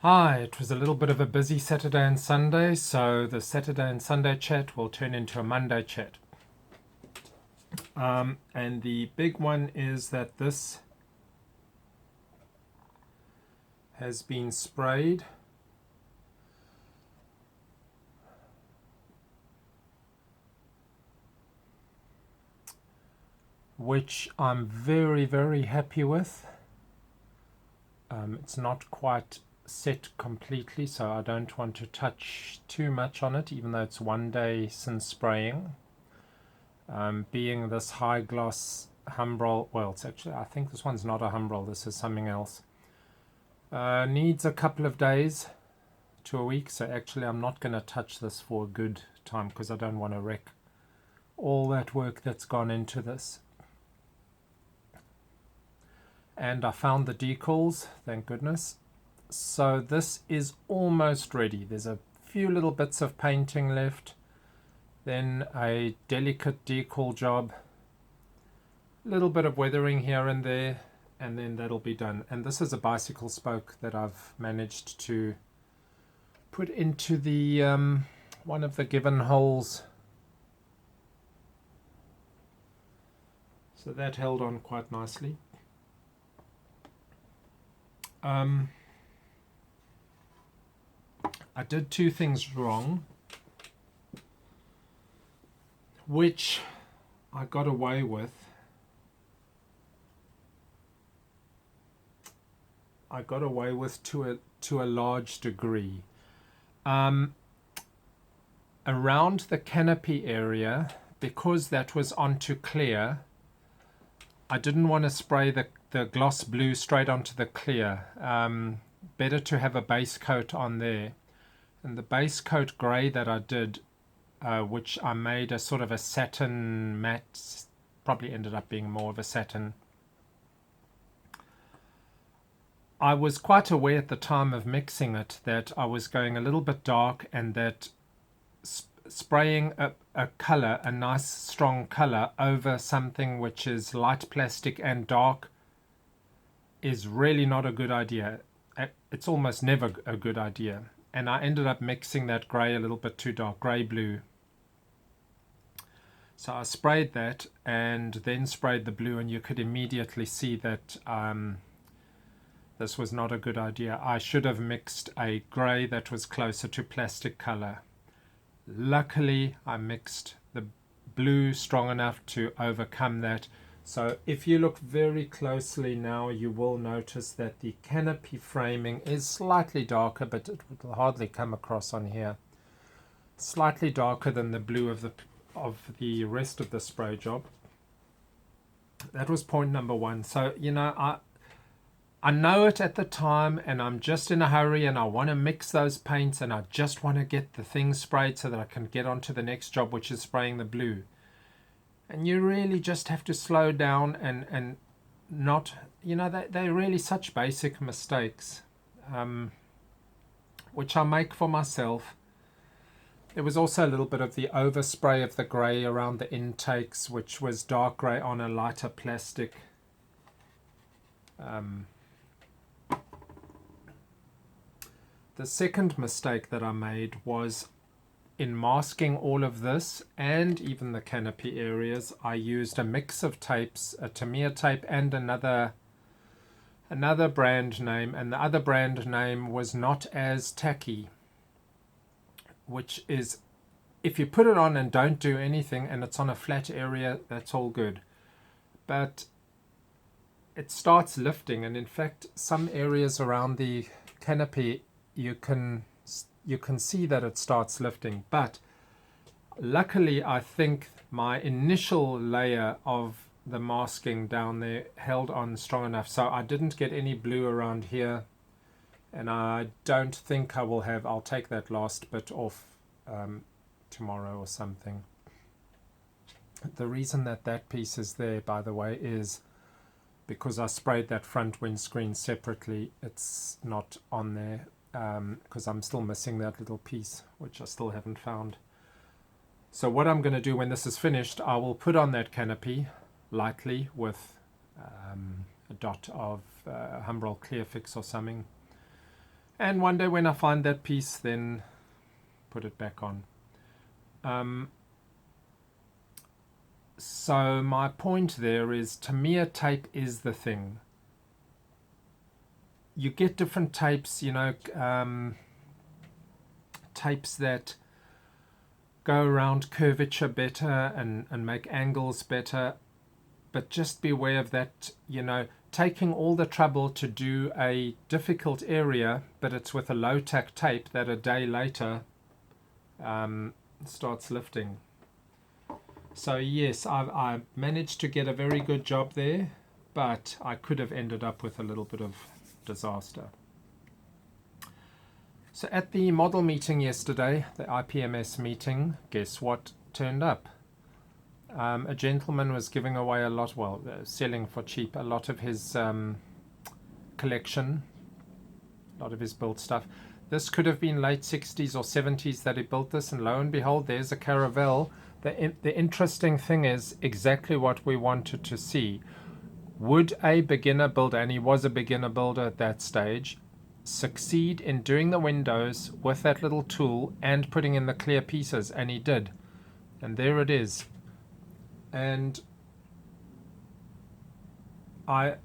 Hi, it was a little bit of a busy Saturday and Sunday, so the Saturday and Sunday chat will turn into a Monday chat. And the big one is that this has been sprayed. Which I'm very, very happy with. It's not quite set completely, so I don't want to touch too much on it, even though it's one day since spraying. Being this high gloss Humbrol, well, it's actually, I think this one's not a Humbrol, this is something else. Needs a couple of days to a week, so actually I'm not going to touch this for a good time because I don't want to wreck all that work that's gone into this. And I found the decals, thank goodness. So this is almost ready. There's a few little bits of painting left, then a delicate decal job, a little bit of weathering here and there, and then that'll be done. And this is a bicycle spoke that I've managed to put into the one of the given holes. So that held on quite nicely. I did two things wrong, which I got away with. To a large degree. Around the canopy area, because that was onto clear, I didn't want to spray the gloss blue straight onto the clear. Better to have a base coat on there. And the base coat grey that I did, which I made a sort of a satin matte, probably ended up being more of a satin. I was quite aware at the time of mixing it that I was going a little bit dark, and that spraying a colour, a nice strong colour, over something which is light plastic and dark is really not a good idea. It's almost never a good idea. And I ended up mixing that grey a little bit too dark, grey-blue. So I sprayed that and then sprayed the blue, and you could immediately see that this was not a good idea. I should have mixed a grey that was closer to plastic colour. Luckily, I mixed the blue strong enough to overcome that. So if you look very closely now, you will notice that the canopy framing is slightly darker, but it will hardly come across on here. Slightly darker than the blue of the rest of the spray job. That was point number one. So, you know, I know it at the time, and I'm just in a hurry, and I want to mix those paints, and I just want to get the thing sprayed so that I can get on to the next job, which is spraying the blue. And you really just have to slow down and not, you know, they're really such basic mistakes, which I make for myself. There was also a little bit of the overspray of the grey around the intakes, which was dark grey on a lighter plastic. The second mistake that I made was in masking all of this and even the canopy areas. I used a mix of tapes, a Tamiya tape and another brand name, and the other brand name was not as tacky, which is, if you put it on and don't do anything and it's on a flat area, that's all good, but it starts lifting. And in fact, some areas around the canopy, you can see that it starts lifting. But luckily, I think my initial layer of the masking down there held on strong enough, so I didn't get any blue around here, and I don't think I will have. I'll take that last bit off tomorrow or something. The reason that piece is there, by the way, is because I sprayed that front windscreen separately. It's not on there because I'm still missing that little piece, which I still haven't found. So what I'm going to do when this is finished, I will put on that canopy lightly with a dot of Humbrol Clear Fix or something, And one day when I find that piece, then put it back on. So my point there is Tamiya tape is the thing. You get different tapes, you know, tapes that go around curvature better and make angles better. But just beware of that, you know, taking all the trouble to do a difficult area, but it's with a low tack tape that a day later starts lifting. So yes, I managed to get a very good job there, but I could have ended up with a little bit of disaster. So at the model meeting yesterday, the IPMS meeting, guess what turned up? A gentleman was giving away a lot, well, selling for cheap, a lot of his collection, a lot of his built stuff. This could have been late 60s or 70s that he built this, and lo and behold, there's a Caravelle. The interesting thing is exactly what we wanted to see. Would a beginner builder, and he was a beginner builder at that stage, succeed in doing the windows with that little tool and putting in the clear pieces? And he did. And there it is. And I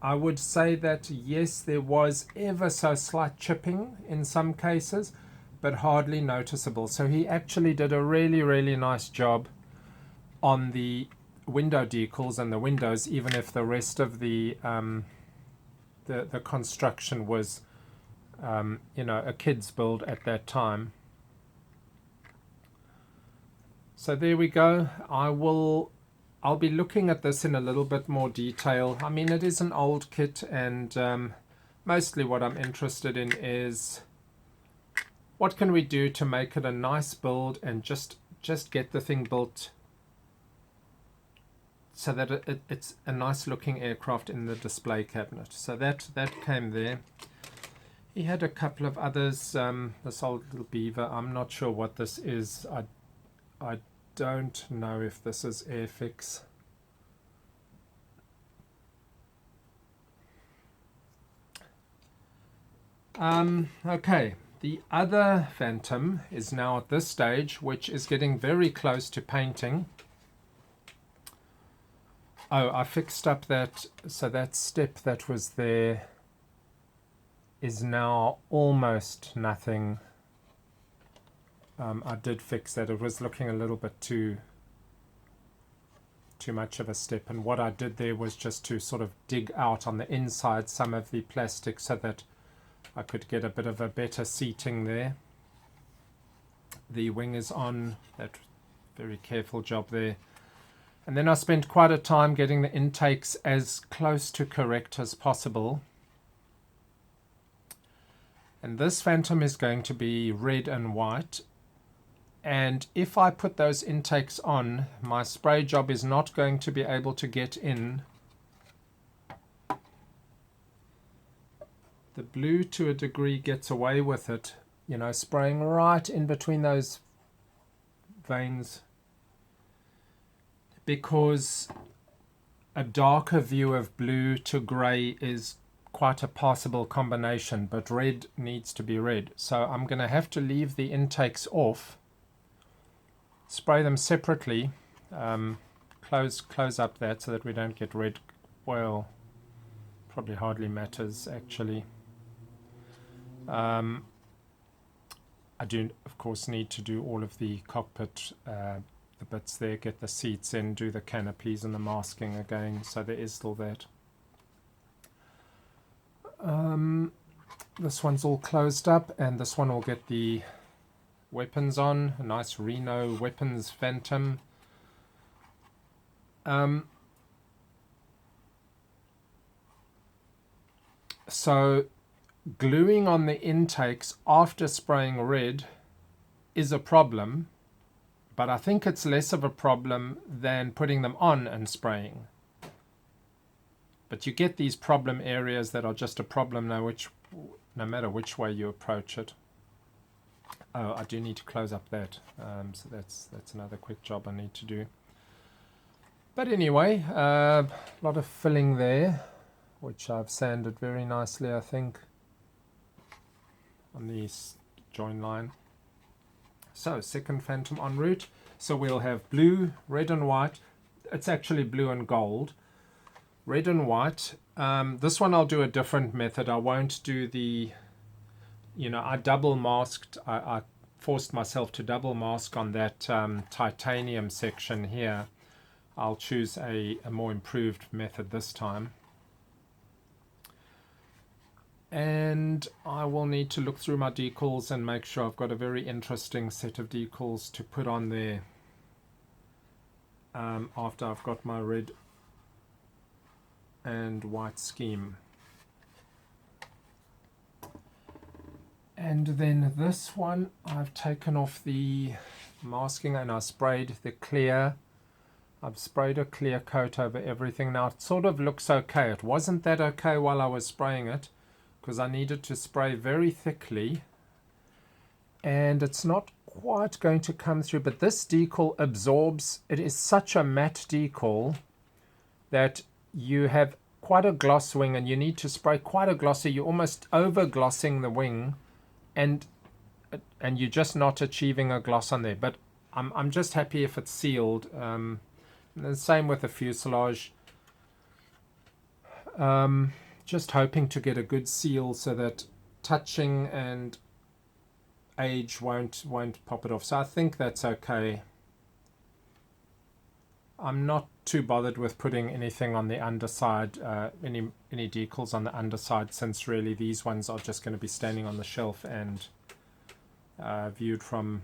would say that yes, there was ever so slight chipping in some cases, but hardly noticeable. So he actually did a really, really nice job on the window decals and the windows, even if the rest of the construction was, you know, a kid's build at that time. So there we go. I'll be looking at this in a little bit more detail. I mean, it is an old kit, and mostly what I'm interested in is what can we do to make it a nice build and just get the thing built so that it's a nice looking aircraft in the display cabinet. So that came there. He had a couple of others. This old little beaver, I'm not sure what this is. I don't know if this is Airfix. Okay, the other Phantom is now at this stage, which is getting very close to painting. Oh, I fixed up that, so that step that was there is now almost nothing. I did fix that. It was looking a little bit too much of a step, and what I did there was just to sort of dig out on the inside some of the plastic so that I could get a bit of a better seating there. The wing is on, that very careful job there. And then I spent quite a time getting the intakes as close to correct as possible. And this Phantom is going to be red and white. And if I put those intakes on, my spray job is not going to be able to get in. The blue, to a degree, gets away with it, you know, spraying right in between those veins, because a darker view of blue to grey is quite a passable combination, but red needs to be red. So I'm going to have to leave the intakes off, spray them separately, close up that so that we don't get red. Well, probably hardly matters actually. I do of course need to do all of the cockpit, the bits there, get the seats in, do the canopies and the masking again, so there is still that. This one's all closed up, and this one will get the weapons on, a nice Reno weapons Phantom. So gluing on the intakes after spraying red is a problem, but I think it's less of a problem than putting them on and spraying. But you get these problem areas that are just a problem no matter which way you approach it. Oh, I do need to close up that, so that's another quick job I need to do. But anyway, a lot of filling there, which I've sanded very nicely, I think. on the join line. So second Phantom en route. So we'll have blue, red and white. It's actually blue and gold. Red and white. This one I'll do a different method. I won't do the, I double masked. I forced myself to double mask on that titanium section here. I'll choose a more improved method this time. And I will need to look through my decals and make sure I've got a very interesting set of decals to put on there after I've got my red and white scheme. And then this one I've taken off the masking and I sprayed the clear. I've sprayed a clear coat over everything. Now it sort of looks okay. It wasn't that okay while I was spraying it, because I needed to spray very thickly and it's not quite going to come through, but this decal absorbs. It is such a matte decal that you have quite a gloss wing and you need to spray quite a glossy. You're almost over glossing the wing and you're just not achieving a gloss on there, but I'm just happy if it's sealed. The same with the fuselage. Just hoping to get a good seal so that touching and age won't pop it off. So I think that's okay. I'm not too bothered with putting anything on the underside, any decals on the underside, since really these ones are just going to be standing on the shelf and viewed from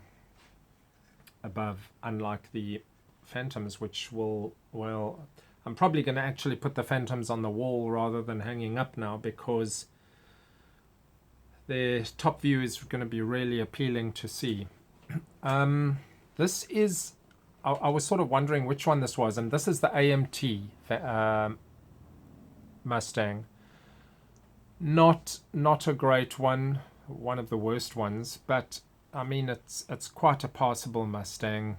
above, unlike the Phantoms, which will, well, I'm probably going to actually put the Phantoms on the wall rather than hanging up now, because their top view is going to be really appealing to see. This is, I was sort of wondering which one this was, and this is the AMT Mustang. Not a great one of the worst ones, but I mean it's quite a passable Mustang.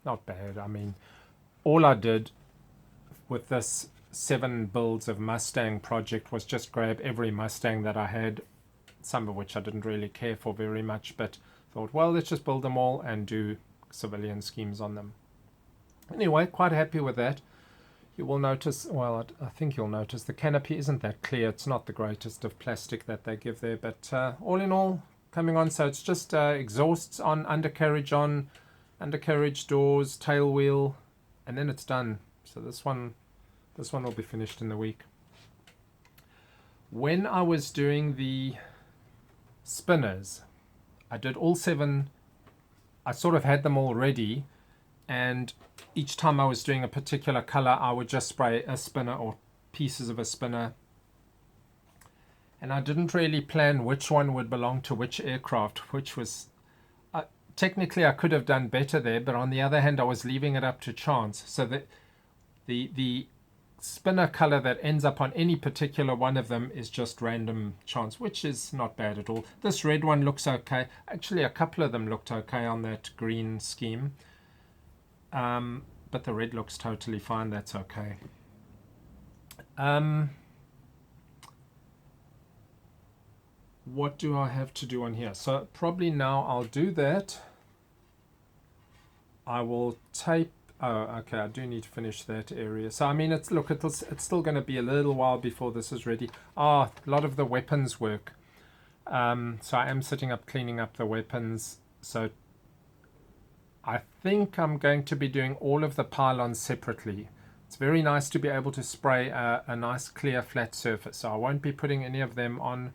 Not bad. I mean, all I did with this 7 builds of Mustang project was just grab every Mustang that I had, some of which I didn't really care for very much, but thought, well, let's just build them all and do civilian schemes on them. Anyway, quite happy with that. You will notice, well, I think you'll notice the canopy isn't that clear. It's not the greatest of plastic that they give there, but all in all, coming on. So it's just exhausts on, undercarriage on, undercarriage doors, tail wheel, and then it's done. So this one will be finished in the week. When I was doing the spinners, I did all 7. I sort of had them all ready, and each time I was doing a particular color, I would just spray a spinner or pieces of a spinner. And I didn't really plan which one would belong to which aircraft, which was technically I could have done better there, but on the other hand, I was leaving it up to chance. So that the spinner color that ends up on any particular one of them is just random chance, which is not bad at all. This red one looks okay. Actually, a couple of them looked okay on that green scheme. But the red looks totally fine. That's okay. What do I have to do on here? So probably now I'll do that. I will tape. Oh, okay. I do need to finish that area. So I mean, it's still going to be a little while before this is ready. A lot of the weapons work. So I am sitting up cleaning up the weapons. So I think I'm going to be doing all of the pylons separately. It's very nice to be able to spray a nice clear flat surface. So I won't be putting any of them on.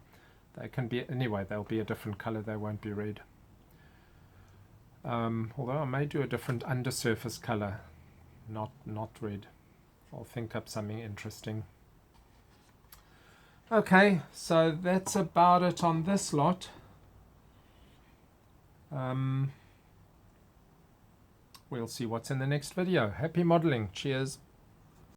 They can be, anyway, they'll be a different color. They won't be red. Although I may do a different undersurface color, not red. I'll think up something interesting. Okay, so that's about it on this lot. We'll see what's in the next video. Happy modeling. Cheers.